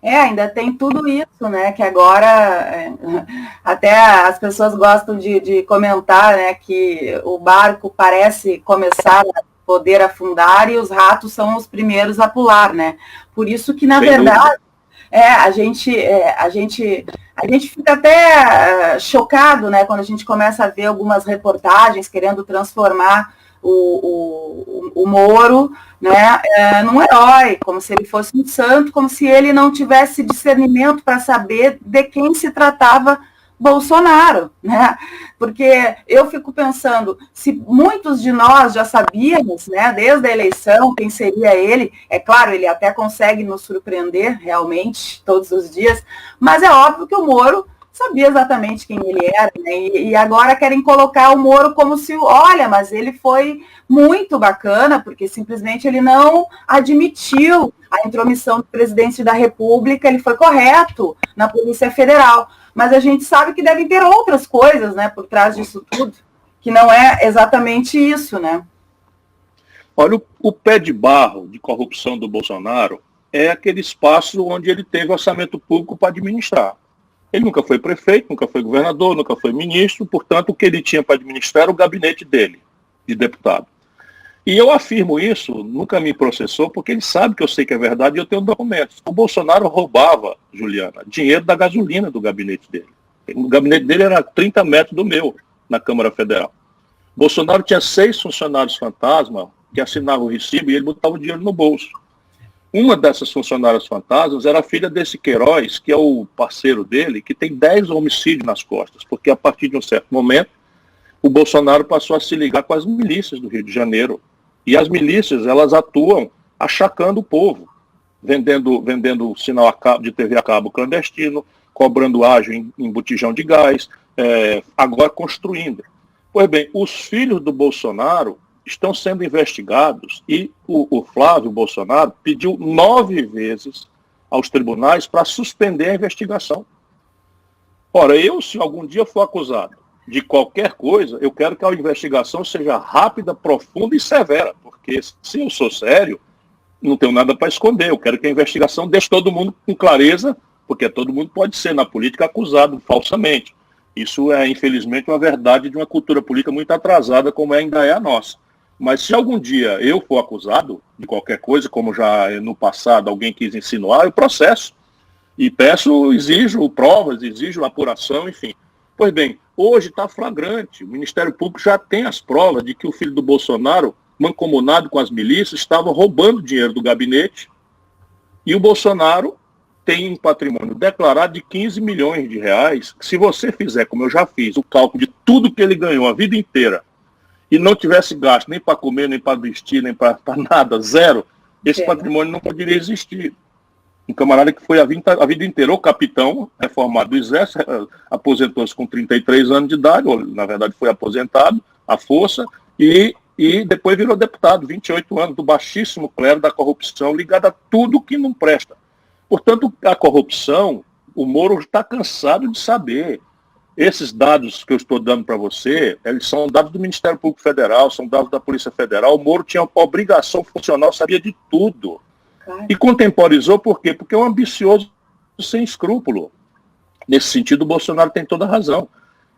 Ainda tem tudo isso, né? Que agora até as pessoas gostam de comentar, né? Que o barco parece começar a poder afundar e os ratos são os primeiros a pular, né? Por isso que, na Sem dúvida. verdade, a gente fica até chocado, né, quando a gente começa a ver algumas reportagens querendo transformar o Moro, né, num herói, como se ele fosse um santo, como se ele não tivesse discernimento para saber de quem se tratava Bolsonaro, né? Porque eu fico pensando, se muitos de nós já sabíamos, né, desde a eleição, quem seria ele, é claro, ele até consegue nos surpreender realmente todos os dias, mas é óbvio que o Moro sabia exatamente quem ele era, né? E agora querem colocar o Moro como se, olha, mas ele foi muito bacana, porque simplesmente ele não admitiu a intromissão do presidente da República, ele foi correto na Polícia Federal. Mas a gente sabe que devem ter outras coisas, né, por trás disso tudo, que não é exatamente isso, né? Olha, o pé de barro de corrupção do Bolsonaro é aquele espaço onde ele teve orçamento público para administrar. Ele nunca foi prefeito, nunca foi governador, nunca foi ministro, portanto, o que ele tinha para administrar era o gabinete dele, de deputado. E eu afirmo isso, nunca me processou, porque ele sabe que eu sei que é verdade e eu tenho documentos. O Bolsonaro roubava, Juliana, dinheiro da gasolina do gabinete dele. O gabinete dele era 30 metros do meu, na Câmara Federal. Bolsonaro tinha 6 funcionários fantasma que assinavam o recibo e ele botava o dinheiro no bolso. Uma dessas funcionárias fantasmas era a filha desse Queiroz, que é o parceiro dele, que tem 10 homicídios nas costas, porque a partir de um certo momento, o Bolsonaro passou a se ligar com as milícias do Rio de Janeiro. E as milícias, elas atuam achacando o povo, vendendo sinal de TV a cabo clandestino, cobrando ágio em botijão de gás, agora construindo. Pois bem, os filhos do Bolsonaro estão sendo investigados e o Flávio Bolsonaro pediu 9 vezes aos tribunais para suspender a investigação. Ora, se algum dia for acusado de qualquer coisa, eu quero que a investigação seja rápida, profunda e severa, porque se eu sou sério, não tenho nada para esconder. Eu quero que a investigação deixe todo mundo com clareza, porque todo mundo pode ser na política acusado falsamente. Isso é, infelizmente, uma verdade de uma cultura política muito atrasada, como ainda é a nossa. Mas se algum dia eu for acusado de qualquer coisa, como já no passado alguém quis insinuar, eu processo. E exijo provas, exijo apuração, enfim. Pois bem, hoje está flagrante. O Ministério Público já tem as provas de que o filho do Bolsonaro, mancomunado com as milícias, estava roubando dinheiro do gabinete. E o Bolsonaro tem um patrimônio declarado de 15 milhões de reais. Se você fizer, como eu já fiz, o cálculo de tudo que ele ganhou a vida inteira, e não tivesse gasto nem para comer, nem para vestir, nem para nada, zero, esse patrimônio não poderia existir. Um camarada que foi a vida inteira, o capitão, reformado do Exército, aposentou-se com 33 anos de idade, ou na verdade foi aposentado, à força, e depois virou deputado, 28 anos, do baixíssimo clero da corrupção, ligado a tudo que não presta. Portanto, a corrupção, o Moro está cansado de saber. Esses dados que eu estou dando para você, eles são dados do Ministério Público Federal, são dados da Polícia Federal. O Moro tinha uma obrigação funcional, sabia de tudo. E contemporizou por quê? Porque é um ambicioso sem escrúpulo. Nesse sentido, o Bolsonaro tem toda a razão.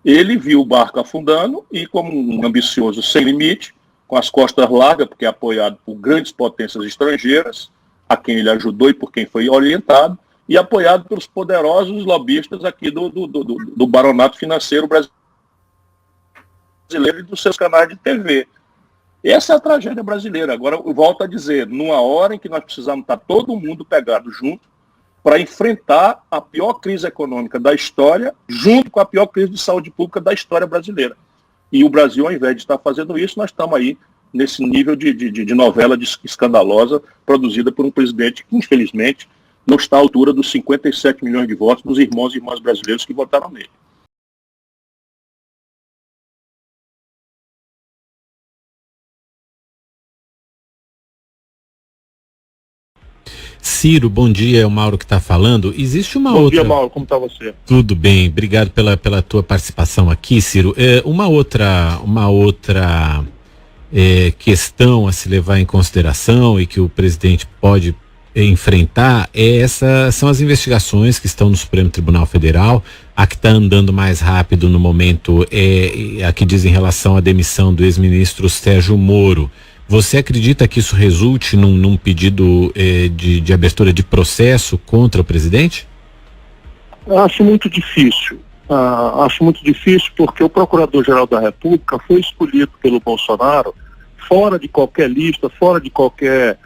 Ele viu o barco afundando e, como um ambicioso sem limite, com as costas largas, porque é apoiado por grandes potências estrangeiras, a quem ele ajudou e por quem foi orientado, e apoiado pelos poderosos lobistas aqui do baronato financeiro brasileiro e dos seus canais de TV. Essa é a tragédia brasileira. Agora, eu volto a dizer, numa hora em que nós precisamos estar todo mundo pegado junto para enfrentar a pior crise econômica da história, junto com a pior crise de saúde pública da história brasileira. E o Brasil, ao invés de estar fazendo isso, nós estamos aí nesse nível de novela escandalosa produzida por um presidente que, infelizmente, não está à altura dos 57 milhões de votos dos irmãos e irmãs brasileiros que votaram nele. Ciro, bom dia, é o Mauro que está falando. Existe uma outra... Bom dia, Mauro, como está você? Tudo bem, obrigado pela tua participação aqui, Ciro. Uma outra questão a se levar em consideração e que o presidente pode enfrentar são as investigações que estão no Supremo Tribunal Federal. A que está andando mais rápido no momento é a que diz em relação à demissão do ex-ministro Sérgio Moro. Você acredita que isso resulte num pedido de abertura de processo contra o presidente? Acho muito difícil. Acho muito difícil porque o Procurador-Geral da República foi escolhido pelo Bolsonaro fora de qualquer lista, fora de qualquer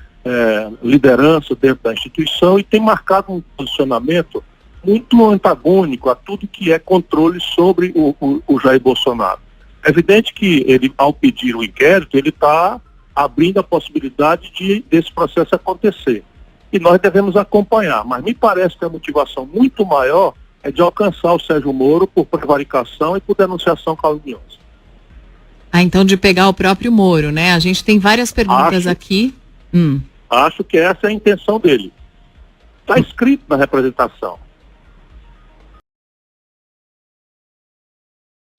liderança dentro da instituição, e tem marcado um posicionamento muito antagônico a tudo que é controle sobre o Jair Bolsonaro. É evidente que ele, ao pedir o inquérito, ele está abrindo a possibilidade desse processo acontecer. E nós devemos acompanhar, mas me parece que a motivação muito maior é de alcançar o Sérgio Moro por prevaricação e por denunciação caluniosa. Então de pegar o próprio Moro, né? A gente tem várias perguntas aqui. Acho que essa é a intenção dele. Está escrito na representação.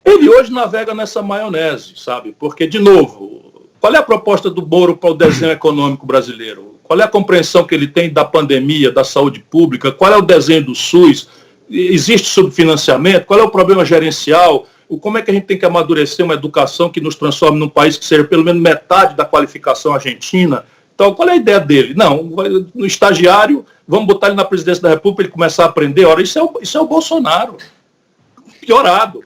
Ele hoje navega nessa maionese, sabe? Porque, de novo, qual é a proposta do Moro para o desenho econômico brasileiro? Qual é a compreensão que ele tem da pandemia, da saúde pública? Qual é o desenho do SUS? Existe subfinanciamento? Qual é o problema gerencial? Como é que a gente tem que amadurecer uma educação que nos transforme num país que seja pelo menos metade da qualificação argentina? Então, qual é a ideia dele? Não, no estagiário, vamos botar ele na presidência da República para ele começar a aprender. Ora, isso é o Bolsonaro. Piorado.